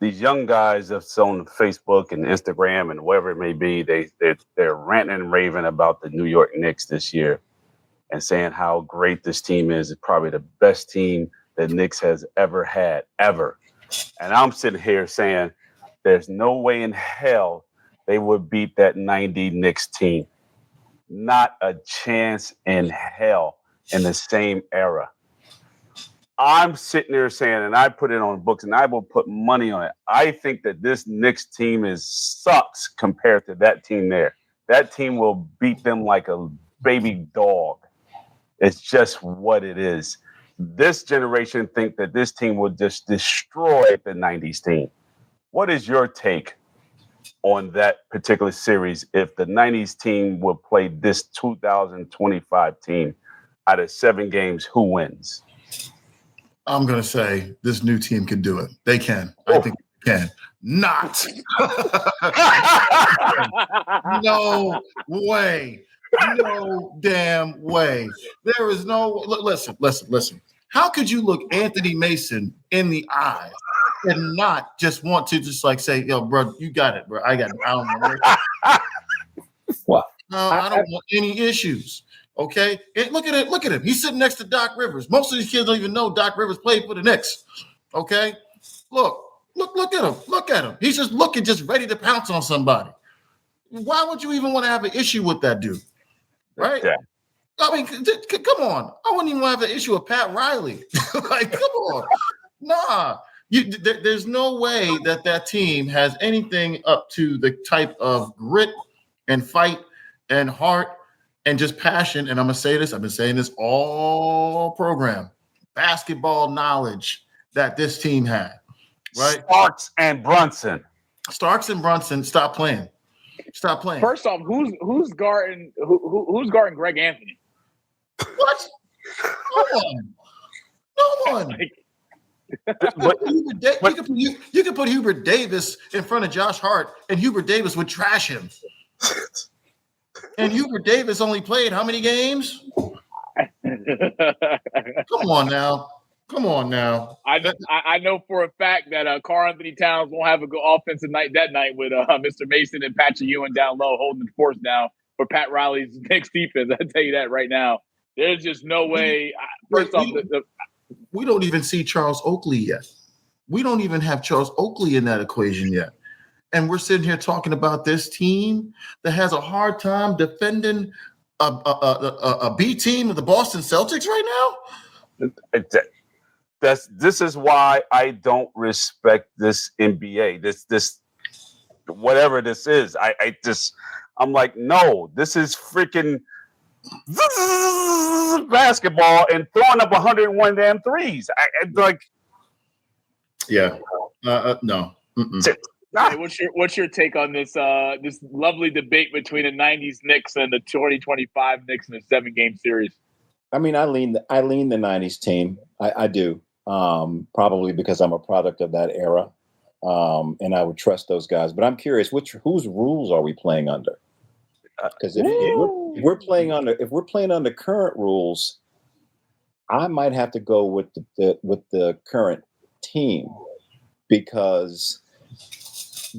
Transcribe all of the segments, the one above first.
these young guys that's on Facebook and Instagram and wherever it may be, they're ranting and raving about the New York Knicks this year and saying how great this team is. It's probably the best team that Knicks has ever had, ever. And I'm sitting here saying there's no way in hell they would beat that 90 Knicks team. Not a chance in hell in the same era. I'm sitting there saying, and I put it on books, and I will put money on it. I think that this Knicks team sucks compared to that team there. That team will beat them like a baby dog. It's just what it is. This generation think that this team will just destroy the 90s team. What is your take on that particular series if the 90s team will play this 2025 team out of 7 games? Who wins? I'm going to say this new team can do it. They can. I think they can. Not. No way. No damn way. There is no. Listen. How could you look Anthony Mason in the eye and not just want to just like say, yo, bro, you got it, bro. I got it. I don't know. What? I don't want any issues. Okay, and look at him. He's sitting next to Doc Rivers. Most of these kids don't even know Doc Rivers played for the Knicks. Okay, look at him. He's just looking, just ready to pounce on somebody. Why would you even want to have an issue with that dude? Right? Yeah. I mean, come on. I wouldn't even have an issue with Pat Riley. Like, come on. Nah. There's no way that team has anything up to the type of grit and fight and heart and just passion. And I'm going to say this. I've been saying this all program. Basketball knowledge that this team had. Right? Starks and Brunson, stop playing. First off, who's guarding Greg Anthony? What? No one. You could put Hubert Davis in front of Josh Hart, and Hubert Davis would trash him. And Hubert Davis only played how many games? Come on now. I know for a fact that Karl Anthony Towns won't have a good offensive night that night with Mr. Mason and Patrick Ewing down low holding the force down for Pat Riley's next defense. I'll tell you that right now. There's just no way. We don't even see Charles Oakley yet. We don't even have Charles Oakley in that equation yet. And we're sitting here talking about this team that has a hard time defending a B team of the Boston Celtics right now. This is why I don't respect this NBA. This whatever this is. I'm like, no, this is freaking basketball and throwing up 101 damn threes. Yeah. No. Hey, what's your take on this this lovely debate between the 90s Knicks and the 2025 Knicks in a 7-game series? I mean, I lean the 90s team. I do. Probably because I'm a product of that era. And I would trust those guys. But I'm curious, whose rules are we playing under? Because if we're playing under current rules, I might have to go with the current team because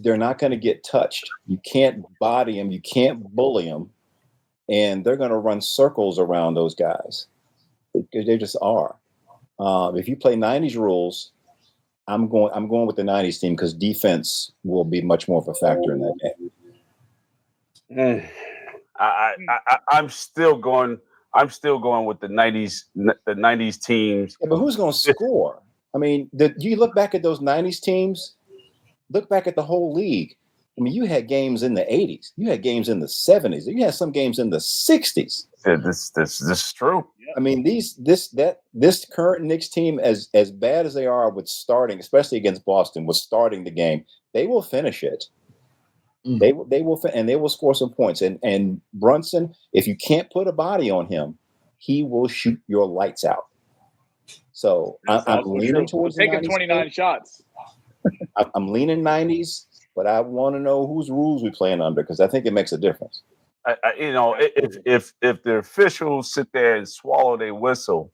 they're not going to get touched. You can't body them, you can't bully them, and they're going to run circles around those guys. They just are. If you play 90s rules, I'm going with the 90s team because defense will be much more of a factor in that game. I'm still going with the 90s teams. Yeah, but who's going to score? I mean, you look back at those 90s teams, look back at the whole league. I mean, you had games in the 80s, you had games in the 70s, you had some games in the 60s. Yeah, this is true. I mean, this current Knicks team, as bad as they are with starting, especially against Boston, with starting the game, they will finish it. They will score some points. And Brunson, if you can't put a body on him, he will shoot your lights out. So I'm leaning towards taking 29 shots. I'm leaning 90s, but I want to know whose rules we playing under because I think it makes a difference. If the officials sit there and swallow their whistle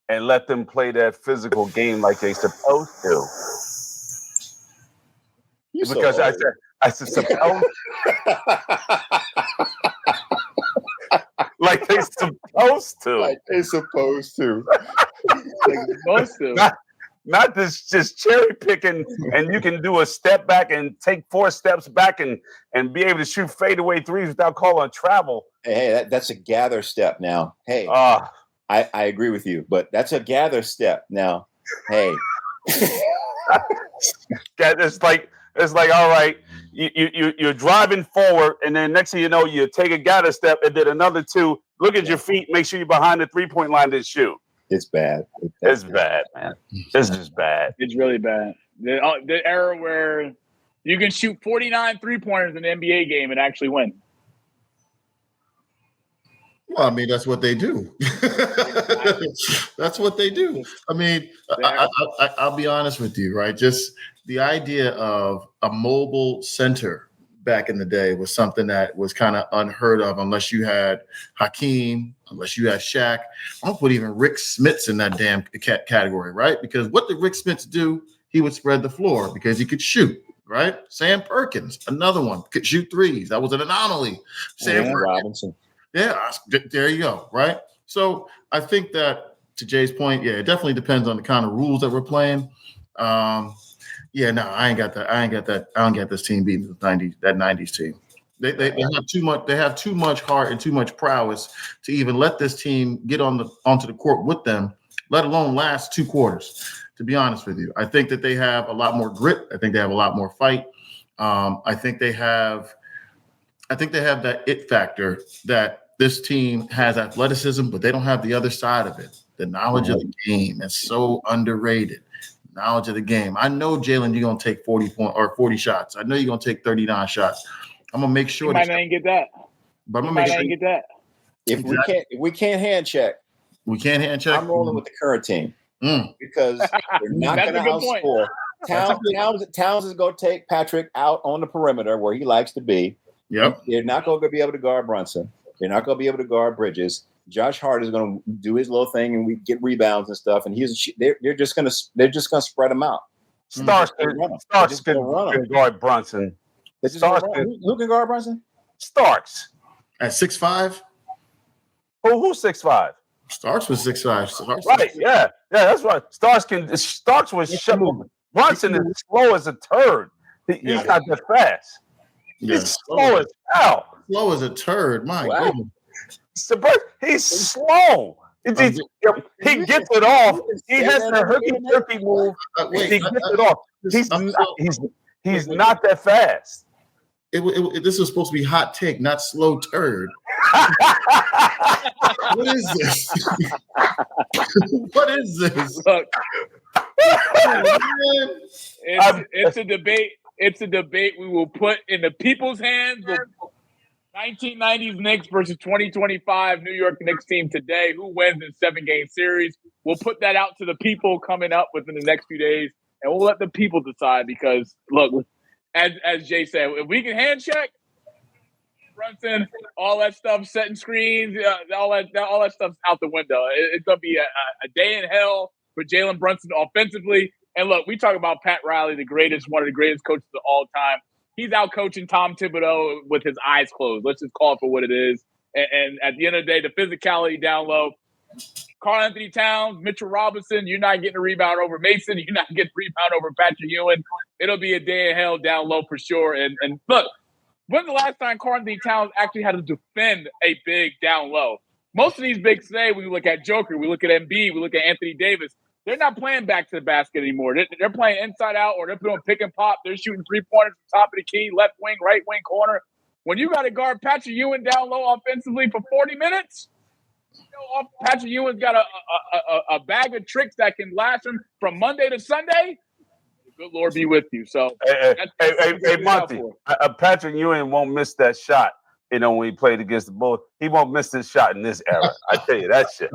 and let them play that physical game like they supposed to, because I said suppose like they supposed to. Like they're supposed to. Not this just cherry picking, and you can do a step back and take 4 steps back and be able to shoot fadeaway threes without calling travel. Hey, that's a gather step now. Hey, I agree with you, but that's a gather step now. Hey, it's like all right, you're driving forward, and then next thing you know, you take a gather step, and then another 2. Look at your feet. Make sure you're behind the 3-point line to shoot. It's bad. It's bad, man. It's just bad. It's really bad. The era where you can shoot 49 3-pointers in an NBA game and actually win. Well, I mean, that's what they do. That's what they do. I mean, I'll be honest with you, right? Just the idea of a mobile center back in the day was something that was kind of unheard of unless you had Hakeem, unless you had Shaq. I'll put even Rick Smits in that damn category, right? Because what did Rick Smits do? He would spread the floor because he could shoot, right? Sam Perkins, another one, could shoot threes. That was an anomaly. Sam Robinson. Yeah, there you go, right? So I think that, to Jay's point, yeah, it definitely depends on the kind of rules that we're playing. Yeah, no, I ain't got that. I don't get this team beating that 90s team. They have too much. They have too much heart and too much prowess to even let this team get onto the court with them, let alone last 2 quarters. To be honest with you, I think that they have a lot more grit. I think they have a lot more fight. I think they have that it factor that this team has athleticism, but they don't have the other side of it. The knowledge of the game is so underrated. Knowledge of the game. I know, Jalen, you're gonna take 40 shots. I know you're gonna take 39 shots. I'm gonna make sure. You might not get that. But I'm gonna make sure get that. If we can't hand check. We can't hand check. I'm rolling with the current team because they're not going to outscore. Towns is going to take Patrick out on the perimeter where he likes to be. Yep. They're not going to be able to guard Brunson. They're not going to be able to guard Bridges. Josh Hart is going to do his little thing and we get rebounds and stuff. And they're just going to spread them out. Starks can guard Brunson. Who can guard Brunson? Starks at 6'5". Who's 6'5"? Starks was 6'5". Right? Yeah, that's right. Starks was shutting. Brunson is slow as a turd. He's not that fast. Yeah. He's slow as hell. Slow as a turd. My goodness. He's slow. He gets it off. He has the herky-jerky move. He gets it off. He's not that fast. This was supposed to be hot take, not slow turd. What is this? What is this? Look, it's a debate. It's a debate we will put in the people's hands. 1990s Knicks versus 2025 New York Knicks team today. Who wins in 7-game series? We'll put that out to the people coming up within the next few days, and we'll let the people decide. Because look, as Jay said, if we can hand check Brunson, all that stuff, setting screens, all that stuff's out the window. It's gonna be a day in hell for Jalen Brunson offensively. And look, we talk about Pat Riley, one of the greatest coaches of all time. He's out coaching Tom Thibodeau with his eyes closed. Let's just call it for what it is. And at the end of the day, the physicality down low. Karl Anthony Towns, Mitchell Robinson, you're not getting a rebound over Mason. You're not getting a rebound over Patrick Ewing. It'll be a day in hell down low for sure. And look, when's the last time Karl Anthony Towns actually had to defend a big down low? Most of these bigs today, we look at Joker, we look at Embiid, we look at Anthony Davis. They're not playing back to the basket anymore. They're playing inside out, or they're doing pick and pop. They're shooting 3-pointers from top of the key, left wing, right wing, corner. When you got to guard Patrick Ewing down low offensively for 40 minutes, Patrick Ewing's got a bag of tricks that can last him from Monday to Sunday. Good Lord be with you. So, hey, Monty, Patrick Ewing won't miss that shot. When he played against the Bulls, he won't miss this shot in this era. I tell you that shit.